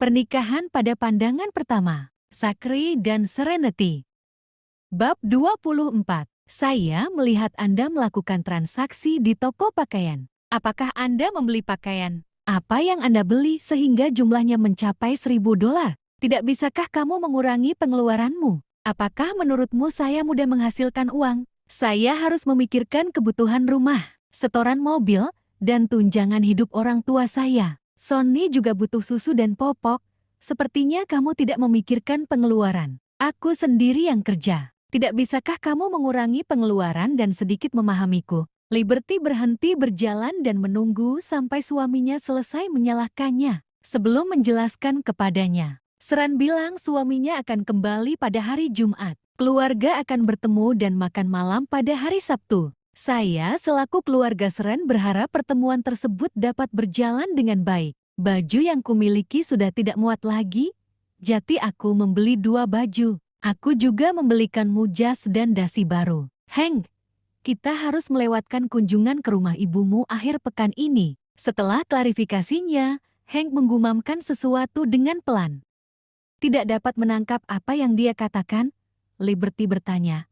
Pernikahan pada pandangan pertama, Sakri dan Serenity. Bab 24. Saya melihat Anda melakukan transaksi di toko pakaian. Apakah Anda membeli pakaian? Apa yang Anda beli sehingga jumlahnya mencapai $1.000? Tidak bisakah kamu mengurangi pengeluaranmu? Apakah menurutmu saya mudah menghasilkan uang? Saya harus memikirkan kebutuhan rumah, setoran mobil, dan tunjangan hidup orang tua saya. Sonny juga butuh susu dan popok. Sepertinya kamu tidak memikirkan pengeluaran. Aku sendiri yang kerja. Tidak bisakah kamu mengurangi pengeluaran dan sedikit memahamiku? Liberty berhenti berjalan dan menunggu sampai suaminya selesai menyalahkannya sebelum menjelaskan kepadanya. Seren bilang suaminya akan kembali pada hari Jumat. Keluarga akan bertemu dan makan malam pada hari Sabtu. Saya selaku keluarga Seren berharap pertemuan tersebut dapat berjalan dengan baik. Baju yang kumiliki sudah tidak muat lagi, jadi aku membeli 2 baju. Aku juga membelikanmu jas dan dasi baru. Hank, kita harus melewatkan kunjungan ke rumah ibumu akhir pekan ini. Setelah klarifikasinya, Hank menggumamkan sesuatu dengan pelan. Tidak dapat menangkap apa yang dia katakan, Liberty bertanya.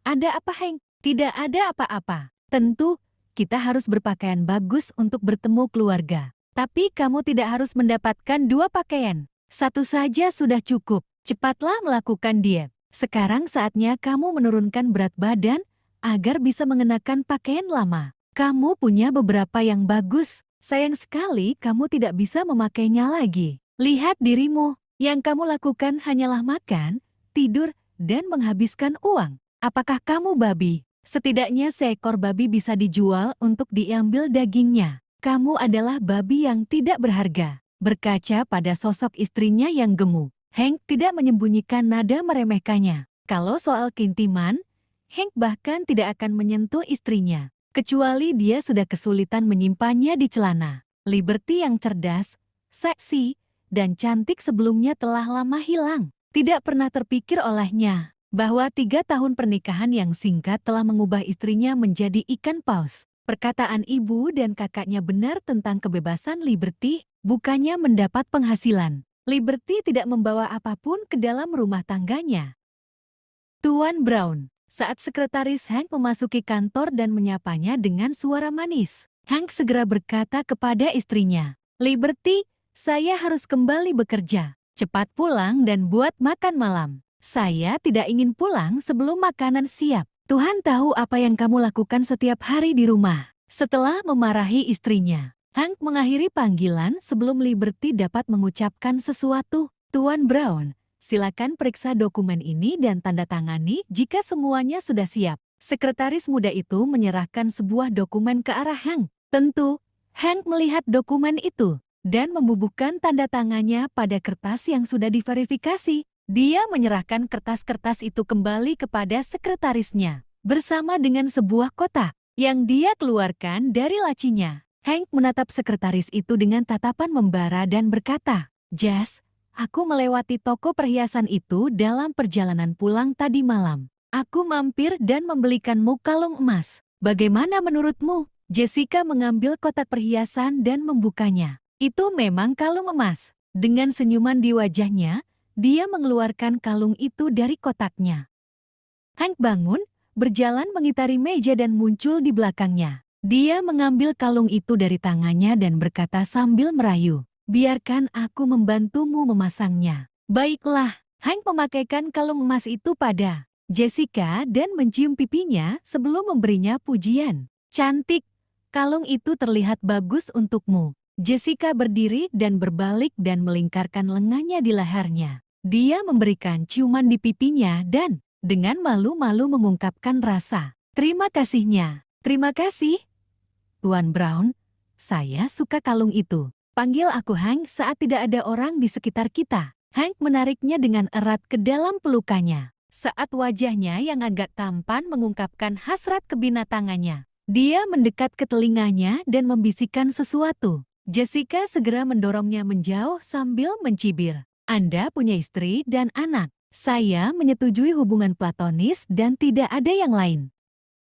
Ada apa, Hank? Tidak ada apa-apa. Tentu, kita harus berpakaian bagus untuk bertemu keluarga. Tapi kamu tidak harus mendapatkan 2 pakaian. Satu saja sudah cukup. Cepatlah melakukan diet. Sekarang saatnya kamu menurunkan berat badan agar bisa mengenakan pakaian lama. Kamu punya beberapa yang bagus. Sayang sekali kamu tidak bisa memakainya lagi. Lihat dirimu. Yang kamu lakukan hanyalah makan, tidur, dan menghabiskan uang. Apakah kamu babi? Setidaknya seekor babi bisa dijual untuk diambil dagingnya. Kamu adalah babi yang tidak berharga. Berkaca pada sosok istrinya yang gemuk, Hank tidak menyembunyikan nada meremehkannya. Kalau soal keintiman, Hank bahkan tidak akan menyentuh istrinya, kecuali dia sudah kesulitan menyimpannya di celana. Liberty yang cerdas, seksi, dan cantik sebelumnya telah lama hilang. Tidak pernah terpikir olehnya bahwa 3 tahun pernikahan yang singkat telah mengubah istrinya menjadi ikan paus. Perkataan ibu dan kakaknya benar tentang kebebasan Liberty, bukannya mendapat penghasilan. Liberty tidak membawa apapun ke dalam rumah tangganya. Tuan Brown, saat sekretaris Hank memasuki kantor dan menyapanya dengan suara manis, Hank segera berkata kepada istrinya, Liberty, saya harus kembali bekerja. Cepat pulang dan buat makan malam. Saya tidak ingin pulang sebelum makanan siap. Tuhan tahu apa yang kamu lakukan setiap hari di rumah. Setelah memarahi istrinya, Hank mengakhiri panggilan sebelum Liberty dapat mengucapkan sesuatu. Tuan Brown, silakan periksa dokumen ini dan tanda tangani jika semuanya sudah siap. Sekretaris muda itu menyerahkan sebuah dokumen ke arah Hank. Tentu, Hank melihat dokumen itu dan membubuhkan tanda tangannya pada kertas yang sudah diverifikasi. Dia menyerahkan kertas-kertas itu kembali kepada sekretarisnya, bersama dengan sebuah kotak yang dia keluarkan dari lacinya. Hank menatap sekretaris itu dengan tatapan membara dan berkata, Jas, aku melewati toko perhiasan itu dalam perjalanan pulang tadi malam. Aku mampir dan membelikanmu kalung emas. Bagaimana menurutmu? Jessica mengambil kotak perhiasan dan membukanya. Itu memang kalung emas. Dengan senyuman di wajahnya, dia mengeluarkan kalung itu dari kotaknya. Hank bangun, berjalan mengitari meja dan muncul di belakangnya. Dia mengambil kalung itu dari tangannya dan berkata sambil merayu, biarkan aku membantumu memasangnya. Baiklah, Hank memakaikan kalung emas itu pada Jessica dan mencium pipinya sebelum memberinya pujian. Cantik, kalung itu terlihat bagus untukmu. Jessica berdiri dan berbalik dan melingkarkan lengannya di lehernya. Dia memberikan ciuman di pipinya dan dengan malu-malu mengungkapkan rasa terima kasihnya. Terima kasih, Tuan Brown. Saya suka kalung itu. Panggil aku Hank saat tidak ada orang di sekitar kita. Hank menariknya dengan erat ke dalam pelukannya. Saat wajahnya yang agak tampan mengungkapkan hasrat kebinatangannya, dia mendekat ke telinganya dan membisikkan sesuatu. Jessica segera mendorongnya menjauh sambil mencibir. Anda punya istri dan anak. Saya menyetujui hubungan platonis dan tidak ada yang lain.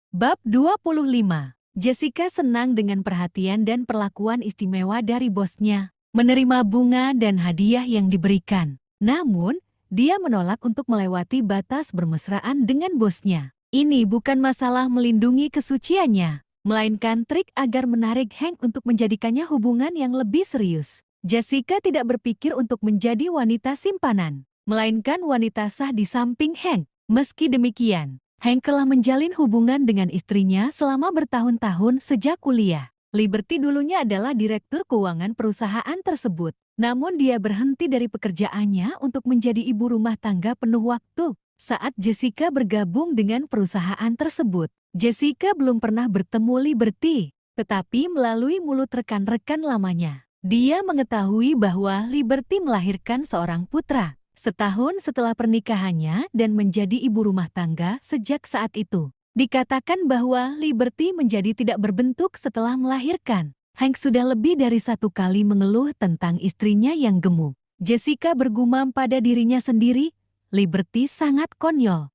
Bab 25. Jessica senang dengan perhatian dan perlakuan istimewa dari bosnya. menerima bunga dan hadiah yang diberikan. Namun, dia menolak untuk melewati batas bermesraan dengan bosnya. Ini bukan masalah melindungi kesuciannya, melainkan trik agar menarik Hank untuk menjadikannya hubungan yang lebih serius. Jessica tidak berpikir untuk menjadi wanita simpanan, melainkan wanita sah di samping Hank. Meski demikian, Hank telah menjalin hubungan dengan istrinya selama bertahun-tahun sejak kuliah. Liberty dulunya adalah direktur keuangan perusahaan tersebut. Namun dia berhenti dari pekerjaannya untuk menjadi ibu rumah tangga penuh waktu. Saat Jessica bergabung dengan perusahaan tersebut, Jessica belum pernah bertemu Liberty. Tetapi melalui mulut rekan-rekan lamanya, dia mengetahui bahwa Liberty melahirkan seorang putra. Setahun setelah pernikahannya dan menjadi ibu rumah tangga sejak saat itu. Dikatakan bahwa Liberty menjadi tidak berbentuk setelah melahirkan. Hank sudah lebih dari satu kali mengeluh tentang istrinya yang gemuk. Jessica bergumam pada dirinya sendiri, Liberty sangat konyol.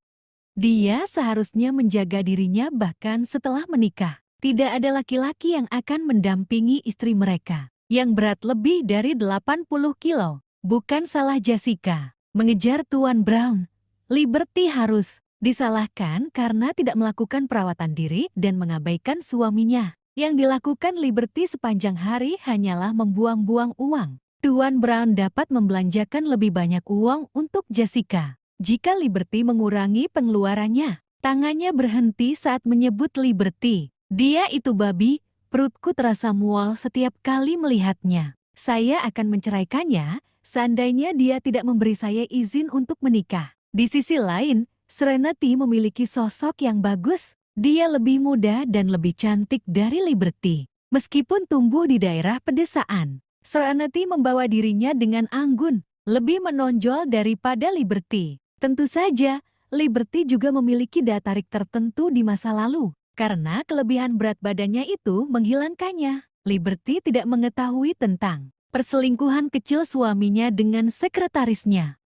Dia seharusnya menjaga dirinya bahkan setelah menikah. Tidak ada laki-laki yang akan mendampingi istri mereka, yang berat lebih dari 80 kilo. Bukan salah Jessica mengejar Tuan Brown. Liberty harus disalahkan karena tidak melakukan perawatan diri dan mengabaikan suaminya. Yang dilakukan Liberty sepanjang hari hanyalah membuang-buang uang. Tuan Brown dapat membelanjakan lebih banyak uang untuk Jessica. Jika Liberty mengurangi pengeluarannya, tangannya berhenti saat menyebut Liberty. Dia itu babi, perutku terasa mual setiap kali melihatnya. Saya akan menceraikannya, seandainya dia tidak memberi saya izin untuk menikah. Di sisi lain, Serenity memiliki sosok yang bagus. Dia lebih muda dan lebih cantik dari Liberty. Meskipun tumbuh di daerah pedesaan, Serenity membawa dirinya dengan anggun, lebih menonjol daripada Liberty. Tentu saja, Liberty juga memiliki daya tarik tertentu di masa lalu. Karena kelebihan berat badannya itu menghilangkannya. Liberty tidak mengetahui tentang perselingkuhan kecil suaminya dengan sekretarisnya.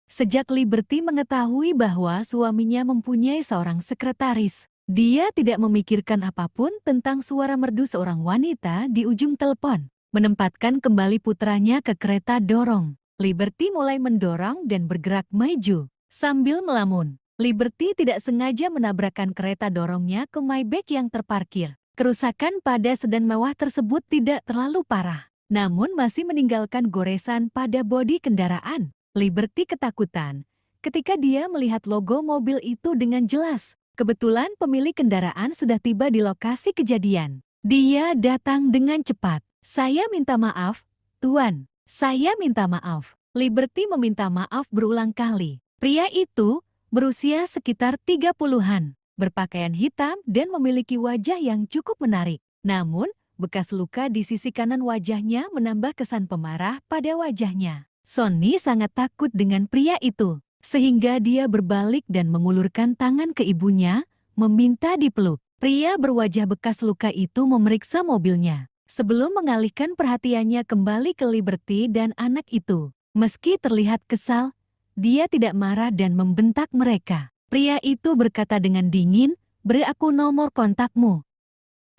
Sejak Liberty mengetahui bahwa suaminya mempunyai seorang sekretaris, dia tidak memikirkan apapun tentang suara merdu seorang wanita di ujung telepon. Menempatkan kembali putranya ke kereta dorong, Liberty mulai mendorong dan bergerak maju. Sambil melamun, Liberty tidak sengaja menabrakkan kereta dorongnya ke Maybach yang terparkir. Kerusakan pada sedan mewah tersebut tidak terlalu parah, namun masih meninggalkan goresan pada bodi kendaraan. Liberty ketakutan ketika dia melihat logo mobil itu dengan jelas. Kebetulan pemilik kendaraan sudah tiba di lokasi kejadian. Dia datang dengan cepat. Saya minta maaf, Tuan. Saya minta maaf. Liberty meminta maaf berulang kali. Pria itu berusia sekitar 30-an, berpakaian hitam dan memiliki wajah yang cukup menarik. Namun, bekas luka di sisi kanan wajahnya menambah kesan pemarah pada wajahnya. Sonny sangat takut dengan pria itu, sehingga dia berbalik dan mengulurkan tangan ke ibunya, meminta dipeluk. Pria berwajah bekas luka itu memeriksa mobilnya, sebelum mengalihkan perhatiannya kembali ke Liberty dan anak itu. Meski terlihat kesal, dia tidak marah dan membentak mereka. Pria itu berkata dengan dingin, "Beri aku nomor kontakmu.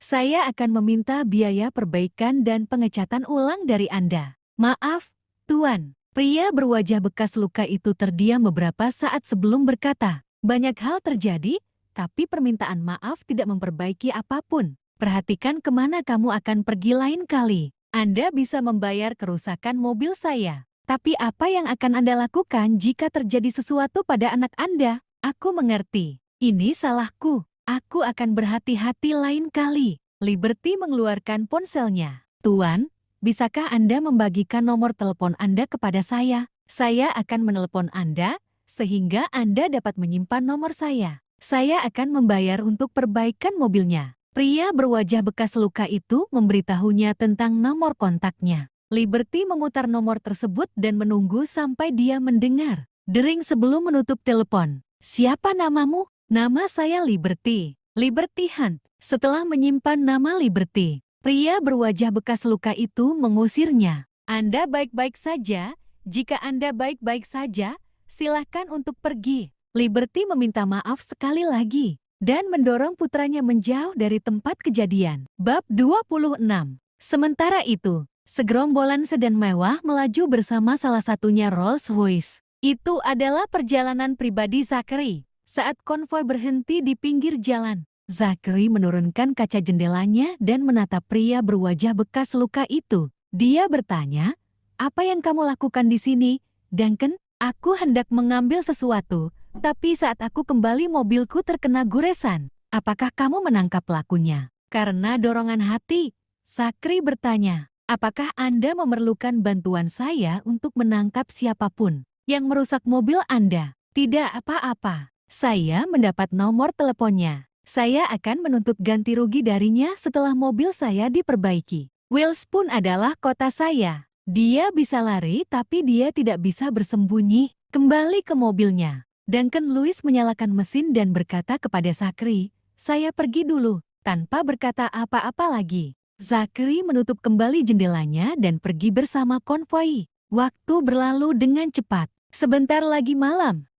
Saya akan meminta biaya perbaikan dan pengecatan ulang dari Anda." "Maaf, Tuan." Pria berwajah bekas luka itu terdiam beberapa saat sebelum berkata, "Banyak hal terjadi, tapi permintaan maaf tidak memperbaiki apapun. Perhatikan kemana kamu akan pergi lain kali. Anda bisa membayar kerusakan mobil saya. Tapi apa yang akan Anda lakukan jika terjadi sesuatu pada anak Anda? Aku mengerti. Ini salahku. Aku akan berhati-hati lain kali." Liberty mengeluarkan ponselnya. "Tuan, bisakah Anda membagikan nomor telepon Anda kepada saya? Saya akan menelepon Anda, sehingga Anda dapat menyimpan nomor saya. Saya akan membayar untuk perbaikan mobilnya." Pria berwajah bekas luka itu memberitahunya tentang nomor kontaknya. Liberty memutar nomor tersebut dan menunggu sampai dia mendengar dering sebelum menutup telepon. "Siapa namamu?" "Nama saya Liberty. Liberty Hunt." Setelah menyimpan nama Liberty, pria berwajah bekas luka itu mengusirnya. "Anda baik-baik saja? Jika Anda baik-baik saja, silakan untuk pergi." Liberty meminta maaf sekali lagi dan mendorong putranya menjauh dari tempat kejadian. Bab 26. Sementara itu, Segerombolan sedan mewah melaju bersama salah satunya Rolls-Royce. Itu adalah perjalanan pribadi Zachary. Saat konvoi berhenti di pinggir jalan, Zachary menurunkan kaca jendelanya dan menatap pria berwajah bekas luka itu. Dia bertanya, "Apa yang kamu lakukan di sini, Duncan?" "Aku hendak mengambil sesuatu, tapi saat aku kembali mobilku terkena goresan." "Apakah kamu menangkap pelakunya?" Karena dorongan hati, Zachary bertanya, "Apakah Anda memerlukan bantuan saya untuk menangkap siapapun yang merusak mobil Anda?" "Tidak apa-apa. Saya mendapat nomor teleponnya. Saya akan menuntut ganti rugi darinya setelah mobil saya diperbaiki." Wales pun adalah kota saya. Dia bisa lari tapi dia tidak bisa bersembunyi. Kembali ke mobilnya. Duncan Lewis menyalakan mesin dan berkata kepada Zachary, "Saya pergi dulu." Tanpa berkata apa-apa lagi, Zachary menutup kembali jendelanya dan pergi bersama konvoi. Waktu berlalu dengan cepat. Sebentar lagi malam.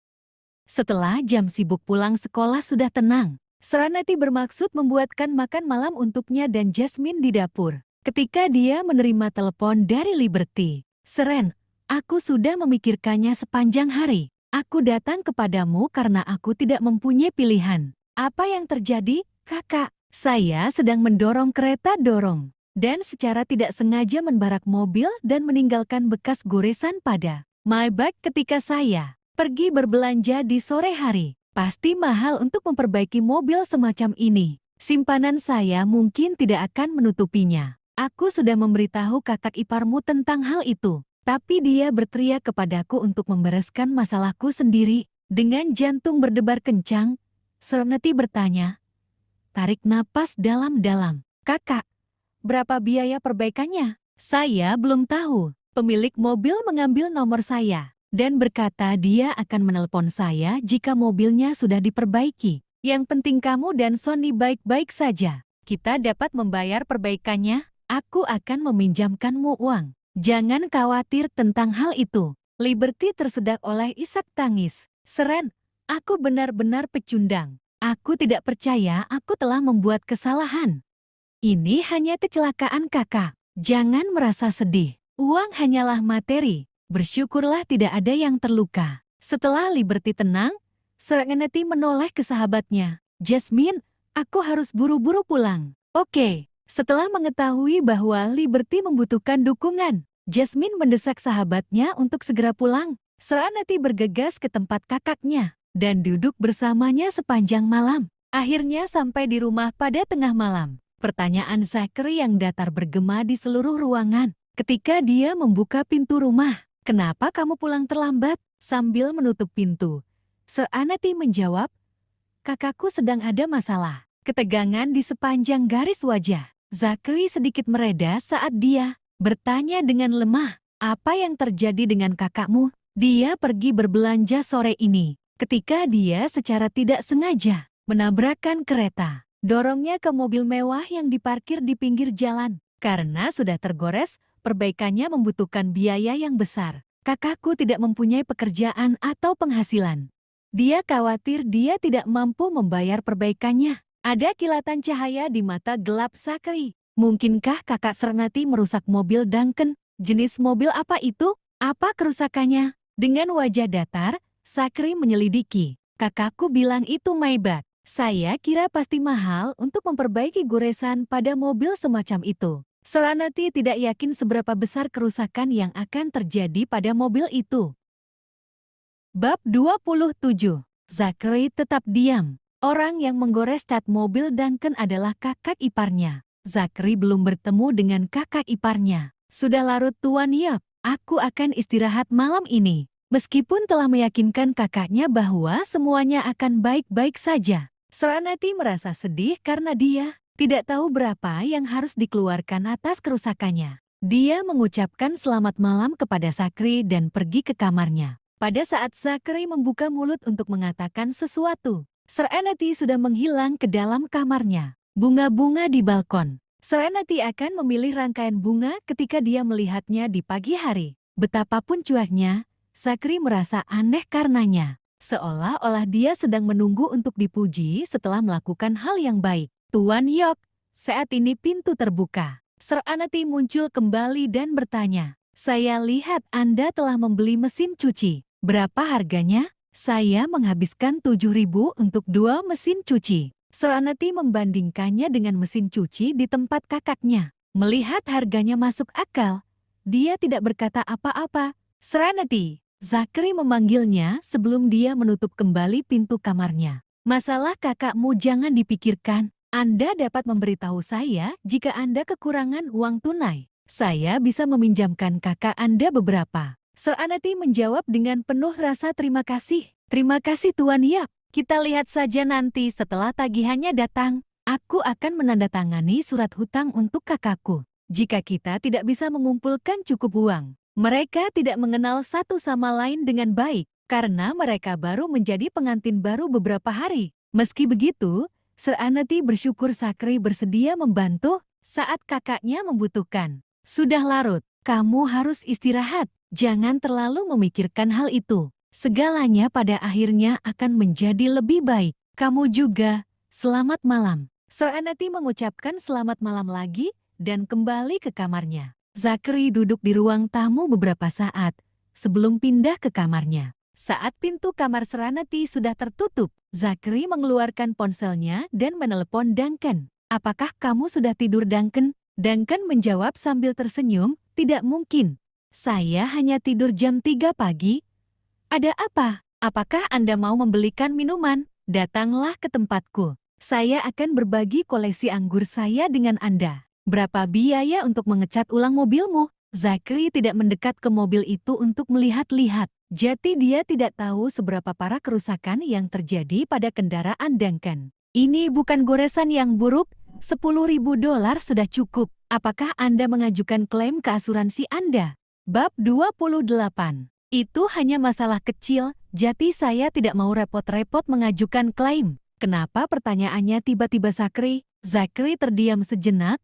Setelah jam sibuk pulang sekolah sudah tenang, Serenity bermaksud membuatkan makan malam untuknya dan Jasmine di dapur. Ketika dia menerima telepon dari Liberty, "Seren, aku sudah memikirkannya sepanjang hari. Aku datang kepadamu karena aku tidak mempunyai pilihan." "Apa yang terjadi, Kakak?" "Saya sedang mendorong kereta dorong, dan secara tidak sengaja menabrak mobil dan meninggalkan bekas goresan pada Maybach ketika saya pergi berbelanja di sore hari. Pasti mahal untuk memperbaiki mobil semacam ini. Simpanan saya mungkin tidak akan menutupinya. Aku sudah memberitahu kakak iparmu tentang hal itu, tapi dia berteriak kepadaku untuk membereskan masalahku sendiri." Dengan jantung berdebar kencang, Serenity bertanya, tarik napas dalam-dalam. "Kakak, berapa biaya perbaikannya?" "Saya belum tahu." Pemilik mobil mengambil nomor saya dan berkata dia akan menelpon saya jika mobilnya sudah diperbaiki. "Yang penting kamu dan Sonny baik-baik saja. Kita dapat membayar perbaikannya. Aku akan meminjamkanmu uang. Jangan khawatir tentang hal itu." Liberty tersedak oleh isak tangis. "Seren, aku benar-benar pecundang. Aku tidak percaya aku telah membuat kesalahan. Ini hanya kecelakaan kakak. Jangan merasa sedih. Uang hanyalah materi. Bersyukurlah tidak ada yang terluka." Setelah Liberty tenang, Serenity menoleh ke sahabatnya. "Jasmine, aku harus buru-buru pulang." "Oke." Setelah mengetahui bahwa Liberty membutuhkan dukungan, Jasmine mendesak sahabatnya untuk segera pulang. Serenity bergegas ke tempat kakaknya dan duduk bersamanya sepanjang malam. Akhirnya sampai di rumah pada tengah malam. Pertanyaan Zachary yang datar bergema di seluruh ruangan. Ketika dia membuka pintu rumah, "Kenapa kamu pulang terlambat?" Sambil menutup pintu, Serenity menjawab, "Kakakku sedang ada masalah." Ketegangan di sepanjang garis wajah Zachary sedikit mereda saat dia bertanya dengan lemah, "Apa yang terjadi dengan kakakmu?" "Dia pergi berbelanja sore ini, ketika dia secara tidak sengaja menabrakkan kereta dorongnya ke mobil mewah yang diparkir di pinggir jalan. Karena sudah tergores, perbaikannya membutuhkan biaya yang besar. Kakakku tidak mempunyai pekerjaan atau penghasilan. Dia khawatir dia tidak mampu membayar perbaikannya." Ada kilatan cahaya di mata gelap Zachary. "Mungkinkah kakak Serenity merusak mobil Duncan? Jenis mobil apa itu? Apa kerusakannya?" Dengan wajah datar, Zachary menyelidiki. "Kakakku bilang itu Maybach. Saya kira pasti mahal untuk memperbaiki goresan pada mobil semacam itu." Serenity tidak yakin seberapa besar kerusakan yang akan terjadi pada mobil itu. Bab 27. Zachary tetap diam. Orang yang menggores cat mobil Duncan adalah kakak iparnya. Zachary belum bertemu dengan kakak iparnya. "Sudah larut Tuan Yap, aku akan istirahat malam ini." Meskipun telah meyakinkan kakaknya bahwa semuanya akan baik-baik saja, Serenity merasa sedih karena dia tidak tahu berapa yang harus dikeluarkan atas kerusakannya. Dia mengucapkan selamat malam kepada Zachary dan pergi ke kamarnya. Pada saat Zachary membuka mulut untuk mengatakan sesuatu, Serenity sudah menghilang ke dalam kamarnya. Bunga-bunga di balkon. Serenity akan memilih rangkaian bunga ketika dia melihatnya di pagi hari. Betapapun cueknya, Zachary merasa aneh karenanya. Seolah-olah dia sedang menunggu untuk dipuji setelah melakukan hal yang baik. "Tuan Yok." Saat ini pintu terbuka. Serenity muncul kembali dan bertanya, "Saya lihat Anda telah membeli mesin cuci. Berapa harganya?" "Saya menghabiskan 7.000 untuk 2 mesin cuci." Serenity membandingkannya dengan mesin cuci di tempat kakaknya. Melihat harganya masuk akal, dia tidak berkata apa-apa. "Serenity," Zachary memanggilnya sebelum dia menutup kembali pintu kamarnya. "Masalah kakakmu jangan dipikirkan. Anda dapat memberitahu saya jika Anda kekurangan uang tunai. Saya bisa meminjamkan kakak Anda beberapa." Serenity menjawab dengan penuh rasa terima kasih. "Terima kasih Tuan Yap. Kita lihat saja nanti setelah tagihannya datang. Aku akan menandatangani surat hutang untuk kakakku. Jika kita tidak bisa mengumpulkan cukup uang." Mereka tidak mengenal satu sama lain dengan baik karena mereka baru menjadi pengantin baru beberapa hari. Meski begitu, Serenity bersyukur Zachary bersedia membantu saat kakaknya membutuhkan. "Sudah larut, kamu harus istirahat. Jangan terlalu memikirkan hal itu. Segalanya pada akhirnya akan menjadi lebih baik. Kamu juga, selamat malam." Serenity mengucapkan selamat malam lagi dan kembali ke kamarnya. Zachary duduk di ruang tamu beberapa saat sebelum pindah ke kamarnya. Saat pintu kamar Serenity sudah tertutup, Zachary mengeluarkan ponselnya dan menelepon Duncan. "Apakah kamu sudah tidur, Duncan?" Duncan menjawab sambil tersenyum, "Tidak mungkin. Saya hanya tidur jam 3 pagi. Ada apa? Apakah Anda mau membelikan minuman? Datanglah ke tempatku. Saya akan berbagi koleksi anggur saya dengan Anda. Berapa biaya untuk mengecat ulang mobilmu?" Zachary tidak mendekat ke mobil itu untuk melihat-lihat. Jadi dia tidak tahu seberapa parah kerusakan yang terjadi pada kendaraan Duncan. "Ini bukan goresan yang buruk, $10.000 sudah cukup. Apakah Anda mengajukan klaim ke asuransi Anda?" Bab 28. "Itu hanya masalah kecil, jadi saya tidak mau repot-repot mengajukan klaim." "Kenapa?" pertanyaannya tiba-tiba Zachary. Zachary terdiam sejenak.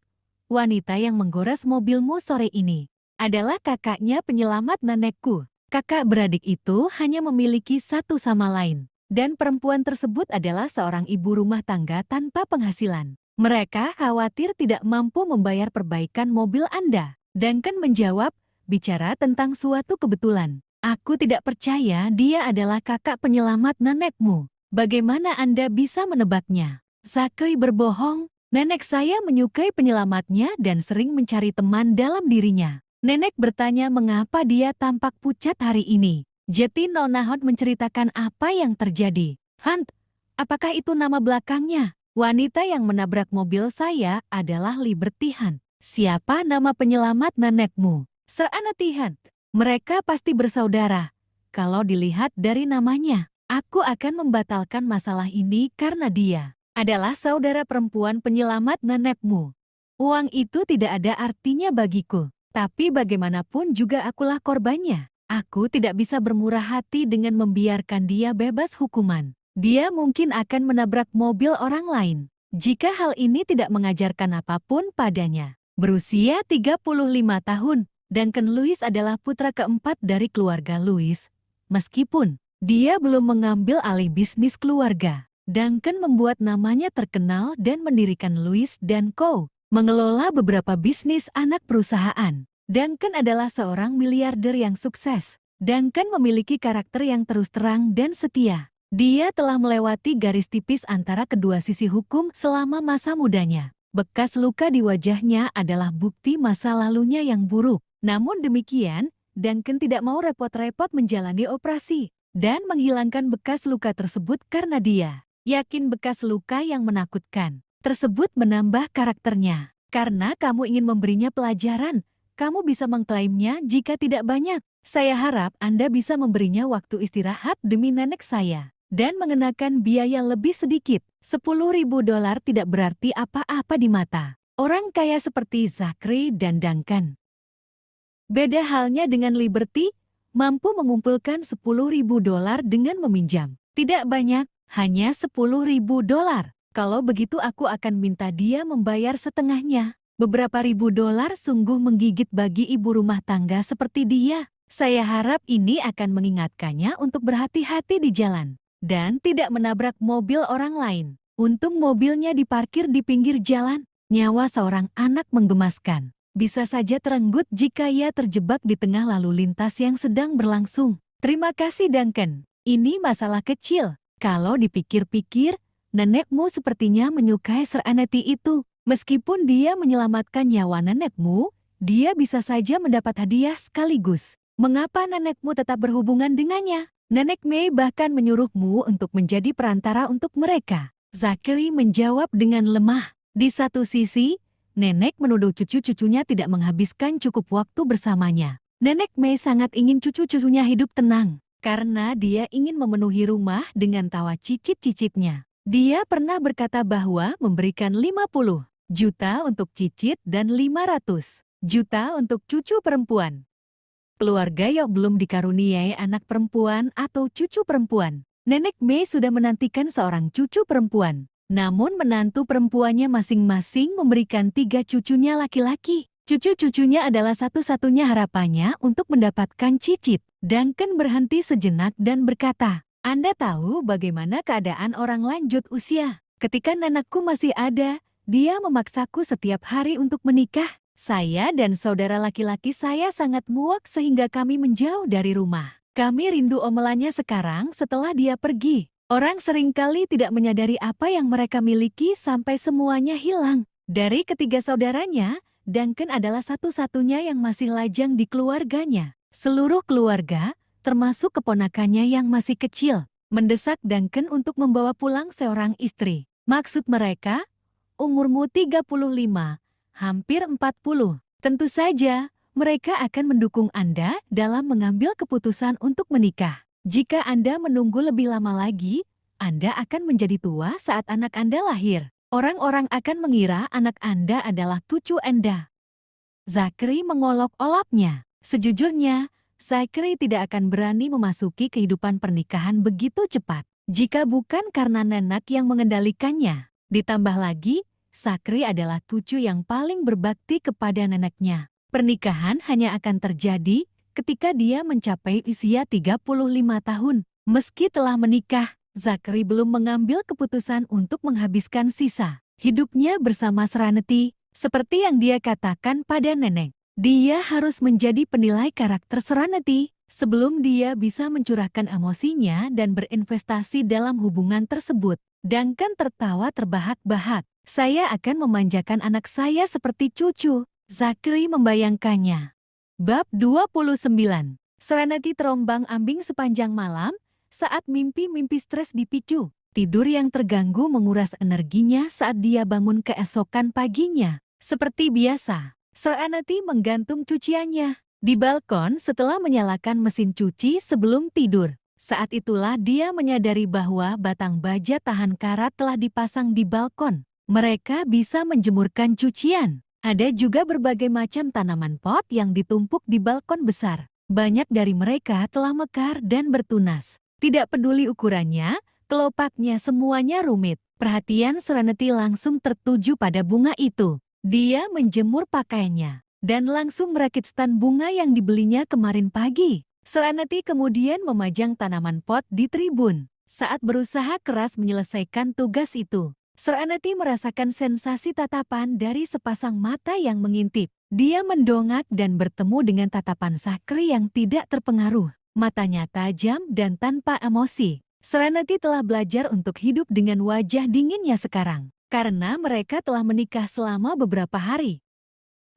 "Wanita yang menggores mobilmu sore ini adalah kakaknya penyelamat nenekku. Kakak beradik itu hanya memiliki satu sama lain. Dan perempuan tersebut adalah seorang ibu rumah tangga tanpa penghasilan. Mereka khawatir tidak mampu membayar perbaikan mobil Anda." Duncan menjawab, "Bicara tentang suatu kebetulan. Aku tidak percaya dia adalah kakak penyelamat nenekmu. Bagaimana Anda bisa menebaknya?" Zachary berbohong. "Nenek saya menyukai penyelamatnya dan sering mencari teman dalam dirinya." Nenek bertanya mengapa dia tampak pucat hari ini. Jadi Nona Hunt menceritakan apa yang terjadi. "Hunt, apakah itu nama belakangnya?" "Wanita yang menabrak mobil saya adalah Liberty Hunt." "Siapa nama penyelamat nenekmu?" "Serenity Hunt." "Mereka pasti bersaudara. Kalau dilihat dari namanya, aku akan membatalkan masalah ini karena dia adalah saudara perempuan penyelamat nenekmu. Uang itu tidak ada artinya bagiku. Tapi bagaimanapun juga akulah korbannya. Aku tidak bisa bermurah hati dengan membiarkan dia bebas hukuman. Dia mungkin akan menabrak mobil orang lain. Jika hal ini tidak mengajarkan apapun padanya." Berusia 35 tahun, Duncan Lewis adalah putra keempat dari keluarga Lewis. Meskipun dia belum mengambil alih bisnis keluarga, Duncan membuat namanya terkenal dan mendirikan Lewis & Co., mengelola beberapa bisnis anak perusahaan. Duncan adalah seorang miliarder yang sukses. Duncan memiliki karakter yang terus terang dan setia. Dia telah melewati garis tipis antara kedua sisi hukum selama masa mudanya. Bekas luka di wajahnya adalah bukti masa lalunya yang buruk. Namun demikian, Duncan tidak mau repot-repot menjalani operasi dan menghilangkan bekas luka tersebut karena dia yakin bekas luka yang menakutkan tersebut menambah karakternya. "Karena kamu ingin memberinya pelajaran, kamu bisa mengklaimnya jika tidak banyak. Saya harap Anda bisa memberinya waktu istirahat demi nenek saya dan mengenakan biaya lebih sedikit. $10.000 tidak berarti apa-apa di mata orang kaya seperti Zachary dan Duncan. Beda halnya dengan Liberty, mampu mengumpulkan $10.000 dengan meminjam. Tidak banyak, hanya $10.000. Kalau begitu aku akan minta dia membayar setengahnya. Beberapa ribu dolar sungguh menggigit bagi ibu rumah tangga seperti dia. Saya harap ini akan mengingatkannya untuk berhati-hati di jalan dan tidak menabrak mobil orang lain. Untung mobilnya diparkir di pinggir jalan. Nyawa seorang anak menggemaskan. Bisa saja terenggut jika ia terjebak di tengah lalu lintas yang sedang berlangsung. Terima kasih Duncan. Ini masalah kecil. Kalau dipikir-pikir, nenekmu sepertinya menyukai Serenity itu. Meskipun dia menyelamatkan nyawa nenekmu, dia bisa saja mendapat hadiah sekaligus. Mengapa nenekmu tetap berhubungan dengannya? Nenek May bahkan menyuruhmu untuk menjadi perantara untuk mereka. Zachary menjawab dengan lemah. Di satu sisi, nenek menuduh cucu-cucunya tidak menghabiskan cukup waktu bersamanya. Nenek May sangat ingin cucu-cucunya hidup tenang, karena dia ingin memenuhi rumah dengan tawa cicit-cicitnya. Dia pernah berkata bahwa memberikan 50 juta untuk cicit dan 500 juta untuk cucu perempuan. Keluarga Yok belum dikaruniai anak perempuan atau cucu perempuan. Nenek May sudah menantikan seorang cucu perempuan. Namun menantu perempuannya masing-masing memberikan 3 cucunya laki-laki. Cucu-cucunya adalah satu-satunya harapannya untuk mendapatkan cicit. Duncan berhenti sejenak dan berkata, Anda tahu bagaimana keadaan orang lanjut usia. Ketika nenekku masih ada, dia memaksaku setiap hari untuk menikah. Saya dan saudara laki-laki saya sangat muak sehingga kami menjauh dari rumah. Kami rindu omelannya sekarang setelah dia pergi. Orang seringkali tidak menyadari apa yang mereka miliki sampai semuanya hilang. Dari ketiga saudaranya, Duncan adalah satu-satunya yang masih lajang di keluarganya. Seluruh keluarga, termasuk keponakannya yang masih kecil, mendesak Duncan untuk membawa pulang seorang istri. Maksud mereka, umurmu 35, hampir 40. Tentu saja, mereka akan mendukung Anda dalam mengambil keputusan untuk menikah. Jika Anda menunggu lebih lama lagi, Anda akan menjadi tua saat anak Anda lahir. Orang-orang akan mengira anak Anda adalah cucu Anda. Zachary mengolok-oloknya. Sejujurnya, Zachary tidak akan berani memasuki kehidupan pernikahan begitu cepat, jika bukan karena nenek yang mengendalikannya. Ditambah lagi, Zachary adalah cucu yang paling berbakti kepada neneknya. Pernikahan hanya akan terjadi ketika dia mencapai usia 35 tahun. Meski telah menikah, Zachary belum mengambil keputusan untuk menghabiskan sisa hidupnya bersama Serenity, seperti yang dia katakan pada nenek. Dia harus menjadi penilai karakter Serenity sebelum dia bisa mencurahkan emosinya dan berinvestasi dalam hubungan tersebut. Duncan tertawa terbahak-bahak. Saya akan memanjakan anak saya seperti cucu. Zachary membayangkannya. Bab 29. Serenity terombang-ambing sepanjang malam saat mimpi-mimpi stres dipicu. Tidur yang terganggu menguras energinya saat dia bangun keesokan paginya. Seperti biasa, Serenity menggantung cuciannya di balkon setelah menyalakan mesin cuci sebelum tidur. Saat itulah dia menyadari bahwa batang baja tahan karat telah dipasang di balkon. Mereka bisa menjemurkan cucian. Ada juga berbagai macam tanaman pot yang ditumpuk di balkon besar. Banyak dari mereka telah mekar dan bertunas. Tidak peduli ukurannya, kelopaknya semuanya rumit. Perhatian Serenity langsung tertuju pada bunga itu. Dia menjemur pakaiannya dan langsung merakit stan bunga yang dibelinya kemarin pagi. Serenity kemudian memajang tanaman pot di tribun. Saat berusaha keras menyelesaikan tugas itu, Serenity merasakan sensasi tatapan dari sepasang mata yang mengintip. Dia mendongak dan bertemu dengan tatapan Zachary yang tidak terpengaruh. Matanya tajam dan tanpa emosi. Serenity telah belajar untuk hidup dengan wajah dinginnya sekarang, karena mereka telah menikah selama beberapa hari.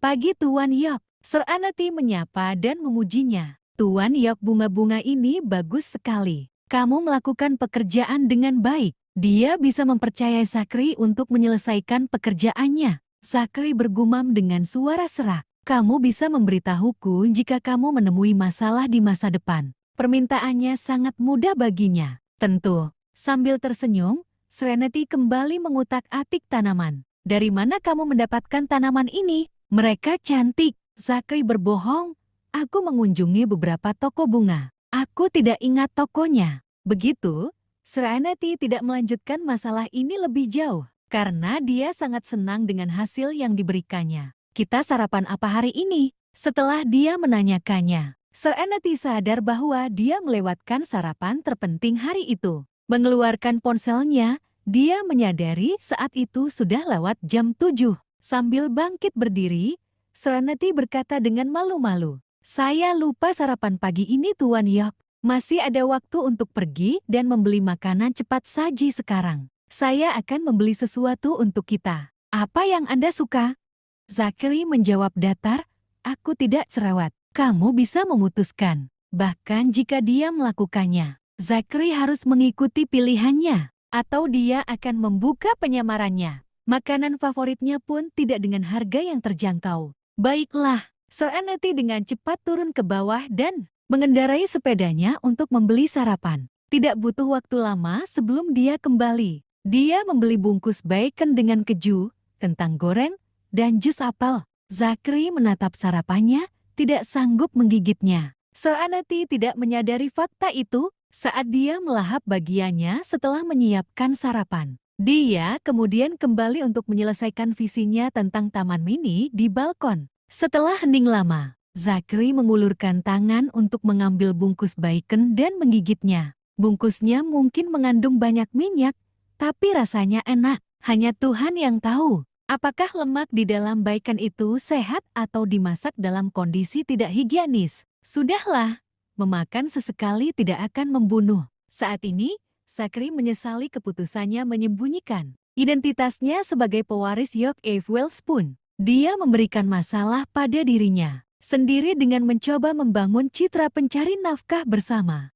Pagi Tuan Yok, Serenity menyapa dan memujinya. Tuan Yok, bunga-bunga ini bagus sekali. Kamu melakukan pekerjaan dengan baik. Dia bisa mempercayai Zachary untuk menyelesaikan pekerjaannya. Zachary bergumam dengan suara serak. Kamu bisa memberitahuku jika kamu menemui masalah di masa depan. Permintaannya sangat mudah baginya. Tentu. Sambil tersenyum, Serenity kembali mengutak-atik tanaman. Dari mana kamu mendapatkan tanaman ini? Mereka cantik. Zachary berbohong. Aku mengunjungi beberapa toko bunga. Aku tidak ingat tokonya. Begitu, Serenity tidak melanjutkan masalah ini lebih jauh, karena dia sangat senang dengan hasil yang diberikannya. Kita sarapan apa hari ini? Setelah dia menanyakannya, Serenity sadar bahwa dia melewatkan sarapan terpenting hari itu. Mengeluarkan ponselnya, dia menyadari saat itu sudah lewat jam 7. Sambil bangkit berdiri, Serenity berkata dengan malu-malu, "Saya lupa sarapan pagi ini Tuan Yok. Masih ada waktu untuk pergi dan membeli makanan cepat saji sekarang. Saya akan membeli sesuatu untuk kita. Apa yang Anda suka?" Zachary menjawab datar, "Aku tidak cerewet. Kamu bisa memutuskan. Bahkan jika dia melakukannya, Zachary harus mengikuti pilihannya, atau dia akan membuka penyamarannya. Makanan favoritnya pun tidak dengan harga yang terjangkau." "Baiklah," Serenity dengan cepat turun ke bawah dan mengendarai sepedanya untuk membeli sarapan. Tidak butuh waktu lama sebelum dia kembali. Dia membeli bungkus bacon dengan keju, kentang goreng, dan jus apel. Zachary menatap sarapannya, tidak sanggup menggigitnya. Serenity tidak menyadari fakta itu saat dia melahap bagiannya setelah menyiapkan sarapan. Dia kemudian kembali untuk menyelesaikan visinya tentang taman mini di balkon. Setelah hening lama, Zachary mengulurkan tangan untuk mengambil bungkus bacon dan menggigitnya. Bungkusnya mungkin mengandung banyak minyak, tapi rasanya enak. Hanya Tuhan yang tahu. Apakah lemak di dalam bacon itu sehat atau dimasak dalam kondisi tidak higienis? Sudahlah, memakan sesekali tidak akan membunuh. Saat ini, Zachary menyesali keputusannya menyembunyikan identitasnya sebagai pewaris York Wellspoon. Dia memberikan masalah pada dirinya sendiri dengan mencoba membangun citra pencari nafkah bersama.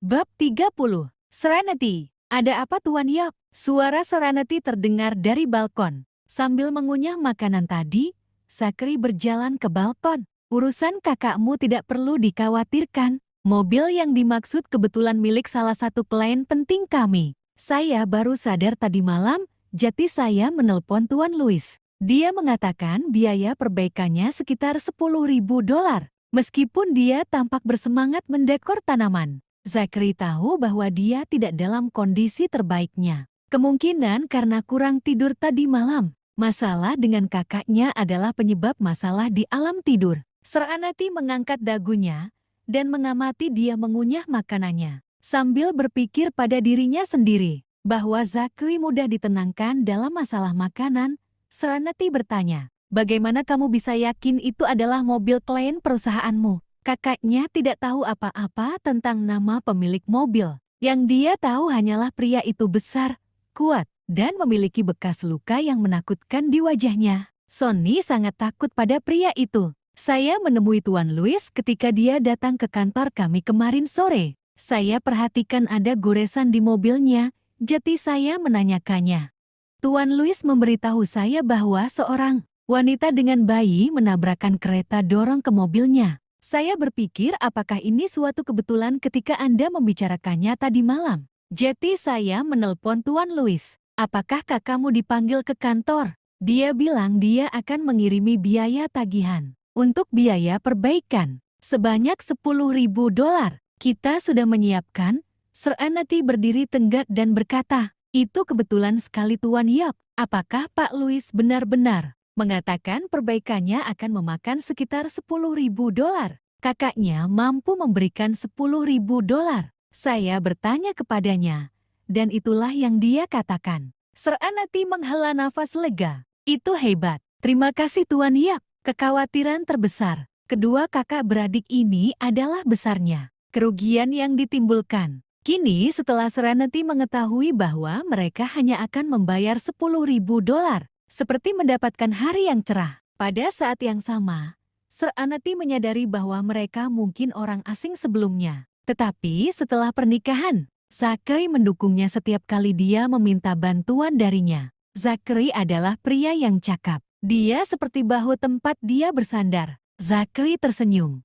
Bab 30. Serenity. "Ada apa Tuan York?" Suara Serenity terdengar dari balkon. Sambil mengunyah makanan tadi, Zachary berjalan ke balkon. "Urusan kakakmu tidak perlu dikhawatirkan. Mobil yang dimaksud kebetulan milik salah satu klien penting kami. Saya baru sadar tadi malam, jadi saya menelpon Tuan Louis. Dia mengatakan biaya perbaikannya sekitar $10.000. Meskipun dia tampak bersemangat mendekor tanaman, Zachary tahu bahwa dia tidak dalam kondisi terbaiknya. Kemungkinan karena kurang tidur tadi malam. Masalah dengan kakaknya adalah penyebab masalah di alam tidur. Serenity mengangkat dagunya dan mengamati dia mengunyah makanannya, sambil berpikir pada dirinya sendiri bahwa Zachary mudah ditenangkan dalam masalah makanan. Serenity bertanya, "Bagaimana kamu bisa yakin itu adalah mobil klien perusahaanmu?" Kakaknya tidak tahu apa-apa tentang nama pemilik mobil. Yang dia tahu hanyalah pria itu besar, kuat, dan memiliki bekas luka yang menakutkan di wajahnya. Sonny sangat takut pada pria itu. "Saya menemui Tuan Louis ketika dia datang ke kantor kami kemarin sore. Saya perhatikan ada goresan di mobilnya, jadi saya menanyakannya. Tuan Louis memberitahu saya bahwa seorang wanita dengan bayi menabrakkan kereta dorong ke mobilnya. Saya berpikir apakah ini suatu kebetulan ketika Anda membicarakannya tadi malam. Jadi saya menelpon Tuan Louis. Apakah kakakmu dipanggil ke kantor?" Dia bilang dia akan mengirimi biaya tagihan untuk biaya perbaikan sebanyak $10.000. "Kita sudah menyiapkan." Serenity berdiri tegak dan berkata, "Itu kebetulan sekali Tuan York. Apakah Pak Louis benar-benar mengatakan perbaikannya akan memakan sekitar $10.000? Kakaknya mampu memberikan $10.000. Saya bertanya kepadanya, dan itulah yang dia katakan." Serenity menghela nafas lega. "Itu hebat. Terima kasih Tuan York." Kekhawatiran terbesar kedua kakak beradik ini adalah besarnya kerugian yang ditimbulkan. Kini setelah Serenity mengetahui bahwa mereka hanya akan membayar $10.000, seperti mendapatkan hari yang cerah. Pada saat yang sama, Serenity menyadari bahwa mereka mungkin orang asing sebelumnya. Tetapi setelah pernikahan, Zachary mendukungnya setiap kali dia meminta bantuan darinya. Zachary adalah pria yang cakap. Dia seperti bahu tempat dia bersandar. Zachary tersenyum.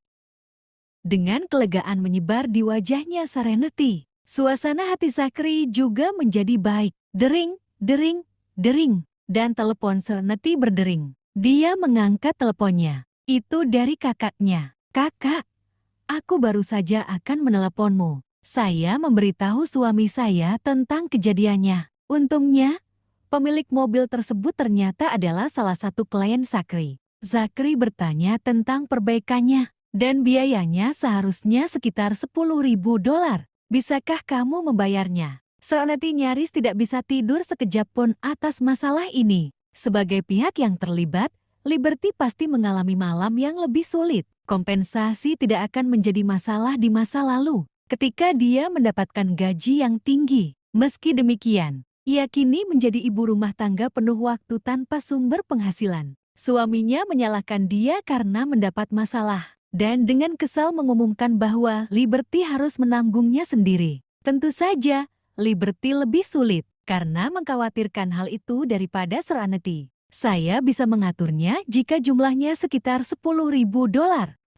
Dengan kelegaan menyebar di wajahnya Serenity, suasana hati Zachary juga menjadi baik. Dering, dering, dering, dan telepon Serenity berdering. Dia mengangkat teleponnya. Itu dari kakaknya. "Kakak, aku baru saja akan meneleponmu. Saya memberitahu suami saya tentang kejadiannya. Untungnya, pemilik mobil tersebut ternyata adalah salah satu klien Zachary." Zachary bertanya tentang perbaikannya, dan biayanya seharusnya sekitar $10.000. "Bisakah kamu membayarnya?" Serenity nyaris tidak bisa tidur sekejap pun atas masalah ini. Sebagai pihak yang terlibat, Liberty pasti mengalami malam yang lebih sulit. Kompensasi tidak akan menjadi masalah di masa lalu ketika dia mendapatkan gaji yang tinggi. Meski demikian, ia kini menjadi ibu rumah tangga penuh waktu tanpa sumber penghasilan. Suaminya menyalahkan dia karena mendapat masalah, dan dengan kesal mengumumkan bahwa Liberty harus menanggungnya sendiri. Tentu saja, Liberty lebih sulit karena mengkhawatirkan hal itu daripada Serenity. Saya bisa mengaturnya jika jumlahnya sekitar $10.000.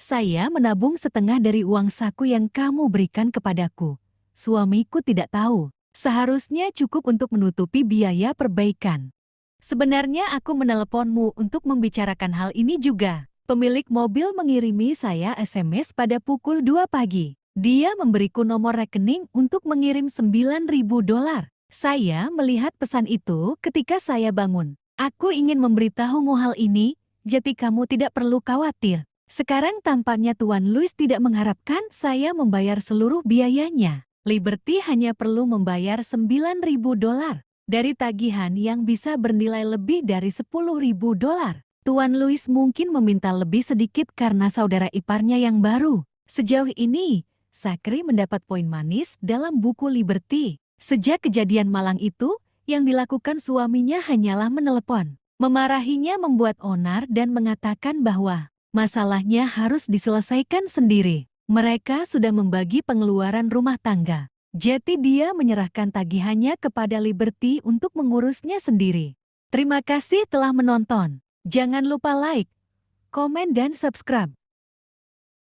Saya menabung setengah dari uang saku yang kamu berikan kepadaku. Suamiku tidak tahu. Seharusnya cukup untuk menutupi biaya perbaikan. Sebenarnya aku meneleponmu untuk membicarakan hal ini juga. Pemilik mobil mengirimi saya SMS pada pukul 2 pagi. Dia memberiku nomor rekening untuk mengirim $9.000. Saya melihat pesan itu ketika saya bangun. Aku ingin memberitahumu hal ini, jadi kamu tidak perlu khawatir. Sekarang tampaknya Tuan Louis tidak mengharapkan saya membayar seluruh biayanya. Liberty hanya perlu membayar $9.000 dari tagihan yang bisa bernilai lebih dari $10.000. Tuan Louis mungkin meminta lebih sedikit karena saudara iparnya yang baru. Sejauh ini, Zachary mendapat poin manis dalam buku Liberty. Sejak kejadian malang itu, yang dilakukan suaminya hanyalah menelepon. Memarahinya membuat onar dan mengatakan bahwa masalahnya harus diselesaikan sendiri. Mereka sudah membagi pengeluaran rumah tangga. Jadi dia menyerahkan tagihannya kepada Liberty untuk mengurusnya sendiri. Terima kasih telah menonton. Jangan lupa like, komen dan subscribe.